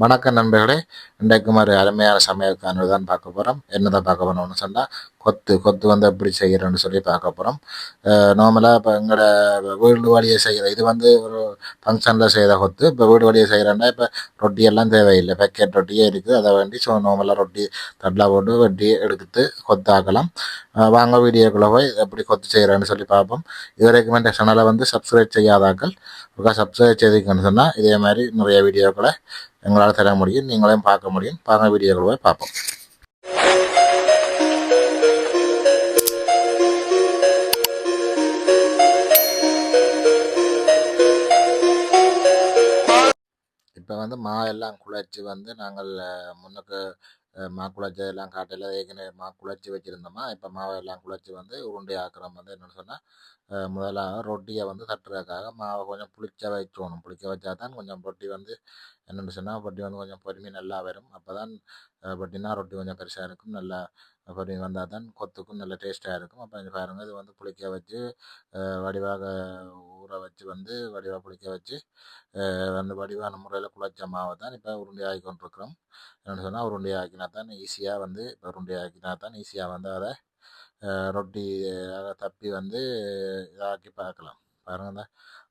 வணக்கம் நண்பர்களே. இன்றைக்கு ஒரு அருமையான சமையல் காணொளி தான் பார்க்க போகிறோம். என்னதான் பார்க்க போகிறோம்னு சொன்னால், கொத்து வந்து எப்படி செய்கிறோன்னு சொல்லி பார்க்க போகிறோம். நார்மலாக இப்போ எங்களோட வீடு வழியை செய்கிற இது வந்து ஒரு ஃபங்க்ஷனில் செய்கிற கொத்து. இப்போ வீடு வழியை செய்கிறோன்னா இப்போ ரொட்டி எல்லாம் தேவையில்லை, பேக்கெட் ரொட்டியே இருக்குது. அதை வேண்டி ஸோ நார்மலாக ரொட்டி தட்டில் போட்டு வெட்டி எடுத்து கொத்தாக்கலாம். வாங்க வீடியோக்குள்ளே போய் எப்படி கொத்து செய்கிறேன்னு சொல்லி பார்ப்போம். இது வரைக்கும் இந்த சேனலை வந்து சப்ஸ்கிரைப் செய்யாதாக்கள் சப்ஸ்கிரைப் செய்திருக்கேன்னு சொன்னால் இதே மாதிரி நிறைய வீடியோக்களை எங்களால் தர முடியும், நீங்களையும் பார்க்க முடியும். பார்க்க வீடியோக்களை பார்ப்போம். இப்போ வந்து மாவெல்லாம் குழச்சி வந்து நாங்கள் முன்னுக்கு குழச்சி எல்லாம் காட்டையில் ஏற்கனவே குழச்சி வச்சுருந்தோமா. இப்போ மாவெல்லாம் குழச்சி வந்து உருண்டை ஆக்கிறோம். வந்து என்னென்னு சொன்னால் முதலாக ரொட்டியை வந்து தட்டுறதுக்காக மாவை கொஞ்சம் புளிச்ச வைக்கணும். புளிக்க வச்சா தான் கொஞ்சம் ரொட்டி வந்து என்னென்னு சொன்னால் ரொட்டி வந்து கொஞ்சம் பொறுமை நல்லா வரும். அப்போ தான் ரொட்டினா ரொட்டி கொஞ்சம் பெருசாக இருக்கும். நல்லா பொறுமை வந்தால் தான் கொத்துக்கும் நல்ல டேஸ்ட்டாக இருக்கும். அப்போ இது பாருங்கள், இது வந்து புளிக்க வச்சு வடிவாக ஊற வச்சு வந்து வடிவாக புளிக்க வச்சு வந்து வடிவான முறையில் குழச்ச மாவை தான் இப்போ உருண்டையாகி கொண்டிருக்கிறோம். என்னென்னு சொன்னால் உருண்டையாக்கினா தான் ஈஸியாக வந்து இப்போ உருண்டையாக்கினா தான் ஈஸியாக வந்து அதை ரொட்டி அதை தப்பி வந்து இதாக்கி பார்க்கலாம். பாருங்கள், இந்த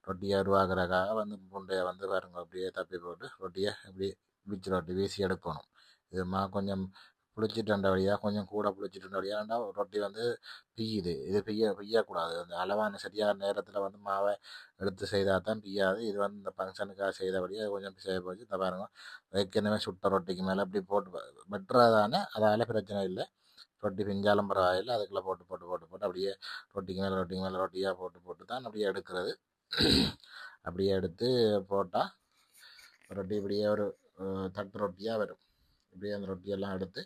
ரொட்டியை உருவாக்குறதுக்காக வந்து உருண்டையை வந்து பாருங்கள் அப்படியே தப்பி போட்டு ரொட்டியை இப்படி வீச்சு ரொட்டி வீசி எடுக்கணும். இது கொஞ்சம் புளிச்சிட்டு வழியாக கொஞ்சம் கூட புளிச்சிட்டு வழியாண்டா ரொட்டி வந்து பிய்யுது. இது பிய்யக்கூடாது. அந்த அளவான சரியான நேரத்தில் வந்து மாவை எடுத்து செய்தால் தான் பிய்யாது. இது வந்து இந்த ஃபங்க்ஷனுக்காக செய்தபடியாக கொஞ்சம் செய்ய போச்சு. இந்த பாருங்க, ஏற்கனவே சுட்ட ரொட்டிக்கு மேலே அப்படி போட்டு வெட்டுறதானே, அதால் பிரச்சனை இல்லை. ரொட்டி பிஞ்சாலும் பரவாயில்லை. அதுக்குள்ளே போட்டு போட்டு போட்டு போட்டு அப்படியே ரொட்டிக்கு மேலே ரொட்டியாக போட்டு போட்டு தான் அப்படியே எடுக்கிறது. அப்படியே எடுத்து போட்டால் ரொட்டி இப்படியே ஒரு தட்டு ரொட்டியாக வரும். இப்படியே அந்த ரொட்டியெல்லாம் எடுத்து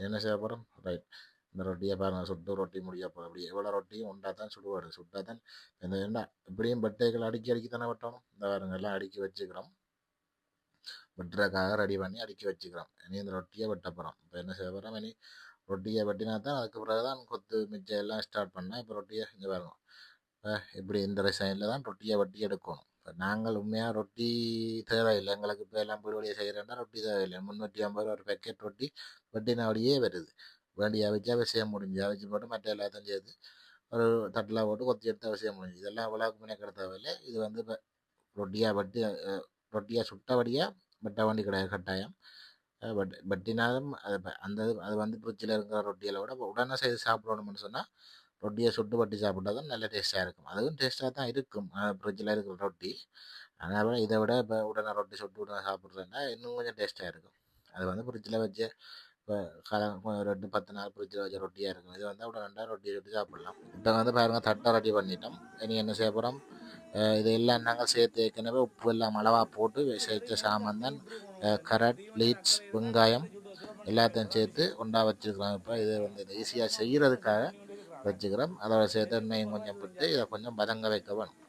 என்ன செய்ய போகிறோம். ரைட், இந்த ரொட்டியை பாருங்கள், சுட்டு ரொட்டி முடிய போகிறோம். அப்படி எவ்வளோ ரொட்டியும் உண்டா தான் சுடுவாடு. சுட்டால் தான் இந்த என்ன இப்படியும் பட்டைகள் அடுக்கி தானே வெட்டணும். இந்த பாருங்க எல்லாம் அடுக்கி வச்சுக்கிறோம். வெட்டுறதுக்காக ரெடி பண்ணி அடுக்கி வச்சுக்கிறோம். இனி இந்த ரொட்டியை வெட்ட போகிறோம். இப்போ என்ன செய்ய போகிறோம், இனி ரொட்டியை வெட்டினா தான் அதுக்கு பிறகு தான் கொத்து மிச்சம் எல்லாம் ஸ்டார்ட் பண்ணால். இப்போ ரொட்டியை செஞ்சு பாருங்க, இப்படி இந்த டிசைனில் தான் ரொட்டியை வெட்டி எடுக்கணும். இப்போ நாங்கள் உண்மையாக ரொட்டி தேவையில்லை எங்களுக்கு. இப்போ எல்லாம் வீடு வழியை செய்கிறேன்னா ரொட்டி தேவையில்லை. 350 ரூபா ஒரு பேக்கெட் ரொட்டி வெட்டின வழியே வருது. வேண்டிய வச்சா விஷயம் முடிஞ்சு அவிச்சு போட்டு மற்ற எல்லாத்தையும் சேர்த்து ஒரு தட்டில் போட்டு கொத்தி எடுத்து விஷயம் முடிஞ்சு. இதெல்லாம் விழாவுக்கு முன்னே தேவையில்லை. இது வந்து இப்போ ரொட்டியாக வெட்டி ரொட்டியாக சுட்டபடியாக வெட்ட வேண்டி கிடையாது கட்டாயம். வெட்டினாலும் அது வந்து ஃப்ரிட்ஜில் இருக்கிற ரொட்டியில் விட உடனே செய்து சாப்பிடணும்னு சொன்னால் ரொட்டியை சுட்டு வட்டி சாப்பிட்டா தான் நல்ல டேஸ்ட்டாக இருக்கும். அதுவும் டேஸ்ட்டாக தான் இருக்கும் ஃப்ரிட்ஜில் இருக்கிற ரொட்டி. அதனால் இதை விட இப்போ உடனே ரொட்டி சுட்டு உடனே சாப்பிட்றதுன்னா இன்னும் கொஞ்சம் டேஸ்ட்டாக இருக்கும். அது வந்து ஃப்ரிட்ஜில் வச்சு இப்போ 2-10 நாள் ஃப்ரிட்ஜில் வச்ச ரொட்டியாக இருக்கும். இது வந்து உடனே ரொட்டி சுட்டு சாப்பிட்லாம். இப்போ வந்து பாருங்கள், தட்டை ரெடி பண்ணிட்டோம். இனி என்ன செய்ய போகிறோம், இது எல்லாம் நாங்கள் சேர்த்து ஏற்கனவே உப்பு எல்லாம் அளவாக போட்டு சேர்த்த சாமான் தான் கரட், லீட்ஸ், வெங்காயம் எல்லாத்தையும் சேர்த்து ஒன்றா வச்சுருக்கிறோம். இப்போ இதை வந்து ஈஸியாக செய்கிறதுக்காக வச்சுக்கிறோம். அதோட சேர்த்து எண்ணெயும் கொஞ்சம் விட்டு இதை கொஞ்சம் பதங்க வைக்க வேணும்.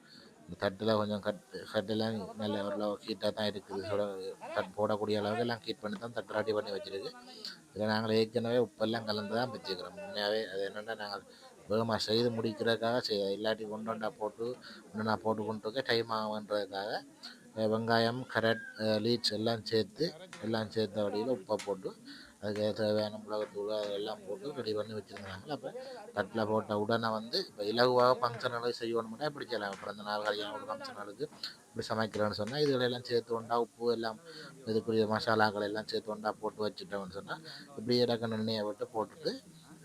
இந்த தட்டில் கொஞ்சம் கட்டெல்லாம் நல்ல ஒரு ஹீட்டாக தான் இருக்குது. போடக்கூடிய அளவுக்கு எல்லாம் ஹீட் பண்ணி தான் தட்டு ரெடி பண்ணி வச்சுருக்கு. இதில் நாங்கள் ஏற்கனவே உப்பெல்லாம் கலந்து தான் வச்சுக்கிறோம். உண்மையாகவே அது என்னென்னா நாங்கள் வேகமாக செய்து முடிக்கிறதுக்காக இல்லாட்டி ஒன்றா போட்டு ஒன்றா போட்டு கொண்டு இருக்க டைம் ஆகுன்றதுக்காக வெங்காயம், கரட், லீட்ஸ் எல்லாம் சேர்த்த வழியில் உப்பை போட்டு அதுக்கு தேவையான மிளகுத்தூள் அதெல்லாம் போட்டு ரெடி பண்ணி வச்சுருந்தாங்க. அப்போ தட்டில் போட்ட உடனே வந்து இப்போ இலகுவாக ஃபங்க்ஷனுக்கு செய்யணும்னா இப்படி செய்யலாம். பிறந்த நாள் கல்யாணம் ஃபங்க்ஷனுக்கு இப்படி சமைக்கிறேன்னு சொன்னால் இதுகளெல்லாம் சேர்த்து ஒன்றா உப்பு எல்லாம் இதுக்குரிய மசாலாக்கள் எல்லாம் சேர்த்து ஒன்றா போட்டு வச்சுட்டோம்னு சொன்னால் இப்படி இறக்க எண்ணெயை விட்டு போட்டுட்டு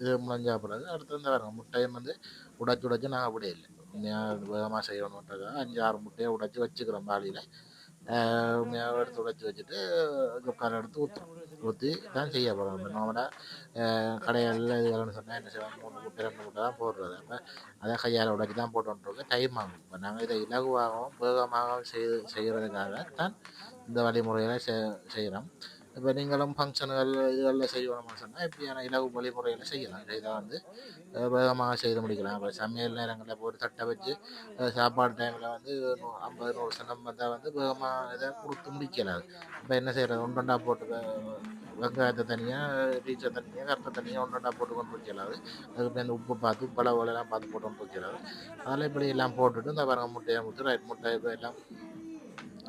இது முடிஞ்சா பிறகு அடுத்து வந்து வரணும். முட்டையும் வந்து உடைச்சு நாங்கள் அப்படி இல்லை, வேகமாக செய்யணுன்றதுக்காக 5-6 முட்டையை உடைச்சி வச்சுக்கிறோம் பாலியில். எடுத்து உடைச்சி வச்சுட்டு குக்கரை எடுத்து ஊற்றி தான் செய்ய போகிறோம். நார்மலாக கடைகளில் இதுகள்னு சொன்னால் என்ன செய்வோம், 3 முட்டை 2 முட்டை தான் போடுறது. அப்போ அதை கையால் உடைச்சி தான் போட்டுருக்க டைம் ஆகும். இப்போ நாங்கள் இதை இலகுவாகவும் வேகமாகவும் செய்கிறதுக்காக தான் இந்த வழிமுறையில் செய்கிறோம். இப்போ நீங்களும் ஃபங்க்ஷனுகள் இதுகளில் செய்யணும்னு சொன்னால் இப்படியான இலகு வழிமுறையில் செய்யலாம். இதை வந்து வேகமாக செய்து முடிக்கலாம். இப்போ சமையல் நேரங்களில் ஒரு தட்டை வச்சு சாப்பாடு டைமில் வந்து 50-100 சனம் வந்தால் வந்து வேகமாக இதை கொடுத்து முடிக்கலாது. இப்போ என்ன செய்கிறது, ஒன்றொண்டா போட்டு வெங்காயத்தை தனியாக, ரீச்சை தனியாக, கருத்தை தனியாக ஒன்றொண்டா போட்டு கொண்டு வைக்கலாது. அதுக்கு இந்த உப்பு பார்த்து பழவெல்லாம் பார்த்து போட்டு கொண்டு வைக்கலாது. அதில் இப்படி எல்லாம் போட்டுட்டு இந்த வரங்க முட்டையை முட்டை இப்போ எல்லாம்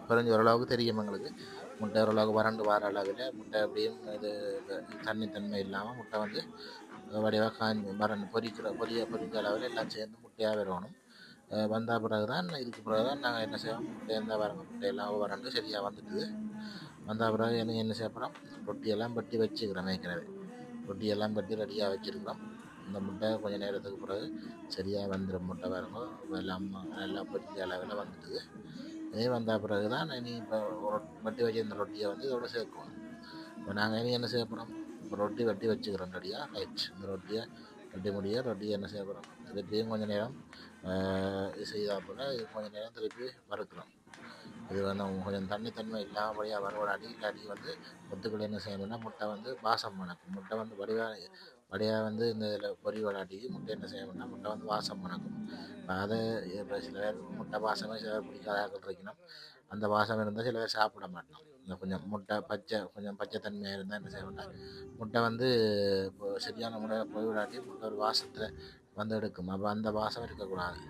குறைஞ்சி ஓரளவுக்கு தெரியும் எங்களுக்கு. முட்டை ஓரளவுக்கு வறண்டு வர அளவில் முட்டை எப்படியும் இது தன்மை இல்லாமல் முட்டை வந்து வடிவாக காஞ்சி வறண்டு பொரிக்க அளவில் எல்லாம் சேர்ந்து முட்டையாக வரணும். வந்த பிறகு தான் இதுக்கு பிறகு தான் நாங்கள் என்ன செய்வோம், முட்டை இருந்தால் வரங்க முட்டையெல்லாம் வறண்டு சரியாக வந்துட்டுது. வந்த பிறகு என்ன செய்ய போகிறோம், ரொட்டியெல்லாம் வெட்டி வச்சுக்கிறோம். ஏற்கனவே ரொட்டியெல்லாம் வெட்டி ரெடியாக வச்சுருக்கிறோம். இந்த முட்டை கொஞ்சம் நேரத்துக்கு பிறகு சரியாக வந்துடும். முட்டை வரங்க எல்லாம் நல்லா பொரிஞ்ச அளவில் வந்துட்டுது. இதே வந்த பிறகு தான் இனி இப்போ வெட்டி வச்சிருந்த ரொட்டியை வந்து இதோட சேர்க்கணும். இப்போ நாங்கள் இனி என்ன செய்ய போகிறோம், இப்போ ரொட்டி வெட்டி வச்சுக்கிறோம் ரெடியாக. ரைட், இந்த ரொட்டியை ரொட்டியை என்ன செய்ய போகிறோம், திருப்பியும் கொஞ்சம் நேரம் செய்தால் போல் இது கொஞ்சம் நேரம் திருப்பி வறுக்கிறோம். இது வந்து கொஞ்சம் தன்மை இல்லாமபடியாக வறுவடாடி இல்லாட்டி வந்து முத்துக்கள் என்ன செய்யணும்னா முட்டை வந்து வாசம் மணக்கும். முட்டை வந்து வடிவாக வந்து இந்த இதில் பொரிவடாட்டி முட்டை என்ன செய்யணும்னா முட்டை வந்து வாசம் மணக்கும். அதை சில பேர் முட்டை வாசமே சில பேர் பிடிக்காத இருக்கணும். அந்த வாசம் இருந்தால் சில பேர் சாப்பிட மாட்டோம். இந்த கொஞ்சம் முட்டை கொஞ்சம் பச்சை தன்மையாக இருந்தால் என்ன செய்யணும்னா முட்டை வந்து இப்போ சரியான முறையில் பொரிவடாட்டி முட்டை ஒரு வாசத்தை வந்து எடுக்கும். அப்போ அந்த வாசம் இருக்கக்கூடாது.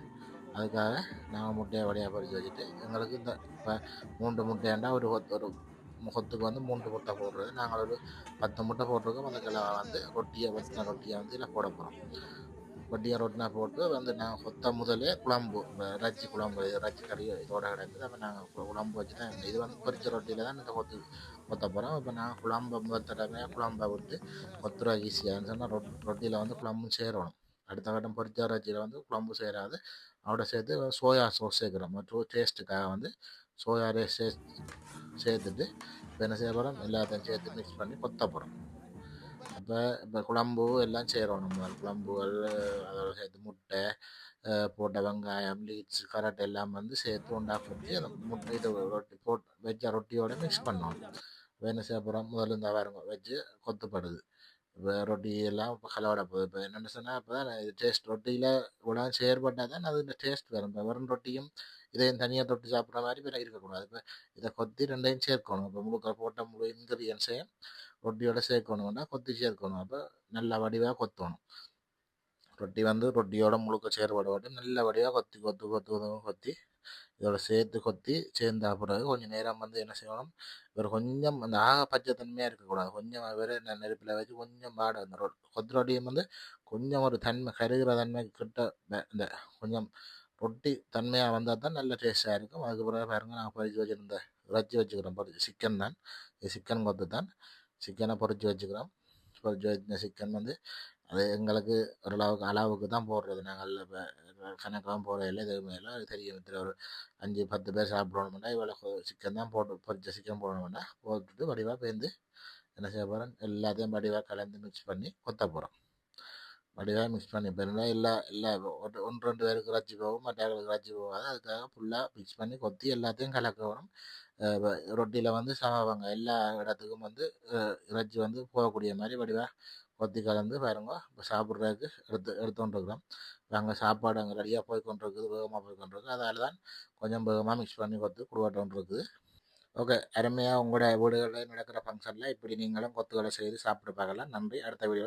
அதுக்காக நாங்கள் முட்டையை வடியாக பொரிச்சு வச்சுட்டு எங்களுக்கு இந்த இப்போ 3 முட்டையாண்டா ஒரு கொத்துக்கு வந்து 3 முட்டை போடுறது. நாங்கள் ஒரு 10 முட்டை போட்டிருக்கோம். அந்த கிலோ வந்து ரொட்டியை வந்து இதில் போட போகிறோம். ரொட்டினா போட்டு வந்து நாங்கள் கொத்த முதலே குழம்பு இறைச்சி குழம்பு இறைச்சி கறி இதோட கிடக்குது. அப்போ நாங்கள் குழம்பு வச்சு தான் இது வந்து பொரிச்ச ரொட்டியில் தான் இந்த கொத்த போகிறோம். இப்போ நாங்கள் குழம்பு தடவை குழம்பை விட்டு கொத்துற ஈஸியாகன்னு சொன்னால் ரொட்டியில் வந்து குழம்பும் சேரணும். அடுத்த கட்டம் பொரிச்ச இறைச்சியில் வந்து குழம்பு சேராது. அதோட சேர்த்து சோயா சாஸ் சேர்க்குறோம். மற்றும் டேஸ்ட்டுக்காக வந்து சோயா சேர்த்துட்டு இப்போ என்ன செய்ய போகிறோம், எல்லாத்தையும் சேர்த்து மிக்ஸ் பண்ணி கொத்த போகிறோம். இப்போ குழம்பு எல்லாம் சேரணும். குழம்புகள் அதோட சேர்த்து முட்டை போட்ட வெங்காயம் லீட்ஸ் கரட் எல்லாம் வந்து சேர்த்து கொத்தி அந்த முட்டை இது ரொட்டி போட்டு வச்ச ரொட்டியோட மிக்ஸ் பண்ணணும். இப்போ என்ன செய்ய போகிறோம், முதல்ல இந்த வரங்க வச்சு கொத்துப்படுது. இப்போ ரொட்டி எல்லாம் இப்போ கலவடை போகுது. இப்போ என்னென்னு சொன்னால் இப்போ தான் இது டேஸ்ட் ரொட்டியில் இவ்வளோ செயற்பட்டால் தான் அது இந்த டேஸ்ட் வரும். இப்போ வெறும் ரொட்டியும் இதையும் தனியாக தொட்டு சாப்பிட்ற மாதிரி இப்போ இருக்கக்கூடாது. இப்போ இதை கொத்தி ரெண்டையும் சேர்க்கணும். இப்போ முழுக்க போட்ட முழு இன்க்ரீடியன்ஸையும் ரொட்டியோட சேர்க்கணும்னா கொத்தி சேர்க்கணும். அப்போ நல்லா வடிவாக கொத்தணும். ரொட்டி வந்து ரொட்டியோட முழுக்க செயற்பட நல்ல வடிவாக கொத்தி இதோட சேர்த்து கொத்தி சேர்ந்த பிறகு கொஞ்சம் நேரம் வந்து என்ன செய்யணும், ஒரு கொஞ்சம் அந்த பச்சை தன்மையாக இருக்கக்கூடாது. கொஞ்சம் வேறு நெருப்பில் வச்சு கொஞ்சம் பாட அந்த கொத்து ரொட்டியும் வந்து கொஞ்சம் ஒரு தன்மை கருகிற தன்மை கிட்ட இந்த கொஞ்சம் ரொட்டி தன்மையாக வந்தால் தான் நல்ல டேஸ்ட்டாக இருக்கும். அதுக்கு பிறகு பாருங்கள் நாங்கள் பொரிச்சு வச்சுருந்த இறைச்சி வச்சுக்கிறோம். சிக்கன் தான் இது, சிக்கன் கொத்து தான். சிக்கனை பொரிச்சு வச்சுக்கிறோம். பொரிச்சு வச்ச சிக்கன் வந்து அது எங்களுக்கு அளவுக்கு தான் போடுறது. நாங்கள் இப்போ கணக்காகவும் போடுறதில்லை, எதுவுமே இல்லை. அது தெரியும். ஒரு 5-10 பேர் சாப்பிடணும்னா இவ்வளோ சிக்கன் தான் பொரிச்ச சிக்கன் போடணும்னா போட்டுட்டு வடிவாக பேர்ந்து என்ன செய்ய போகிறோம், எல்லாத்தையும் வடிவாக கலந்து மிக்ஸ் பண்ணி கொத்த போகிறோம். வடிவாக மிக்ஸ் பண்ணி போயிருந்தா எல்லா 1-2 பேருக்கு இறைச்சி போகும், மற்றவர்களுக்கு இறைச்சி போகாது. அதுக்காக ஃபுல்லாக மிக்ஸ் பண்ணி கொத்தி எல்லாத்தையும் கலக்கணும். ரொட்டியில் வந்து சமவங்க எல்லா இடத்துக்கும் வந்து இறைச்சி வந்து போகக்கூடிய மாதிரி வடிவாக கொத்தி கலந்து பாருங்க. இப்போ சாப்பிட்றதுக்கு எடுத்துக்கொண்டிருக்கிறோம். அங்கே சாப்பாடு அங்கே ரெடியாக போய்கொண்டிருக்குது, வேகமாக போய்கொண்டிருக்கு. அதால் தான் கொஞ்சம் வேகமாக மிக்ஸ் பண்ணி கொத்து குடுவாட்டோன்ருக்குது. ஓகே, அருமையாக உங்களோட வீடுகளில் நடக்கிற ஃபங்க்ஷனில் இப்படி நீங்களும் கொத்துக்களை செய்து சாப்பிட்டு பார்க்கலாம். நன்றி. அடுத்த வீடியோ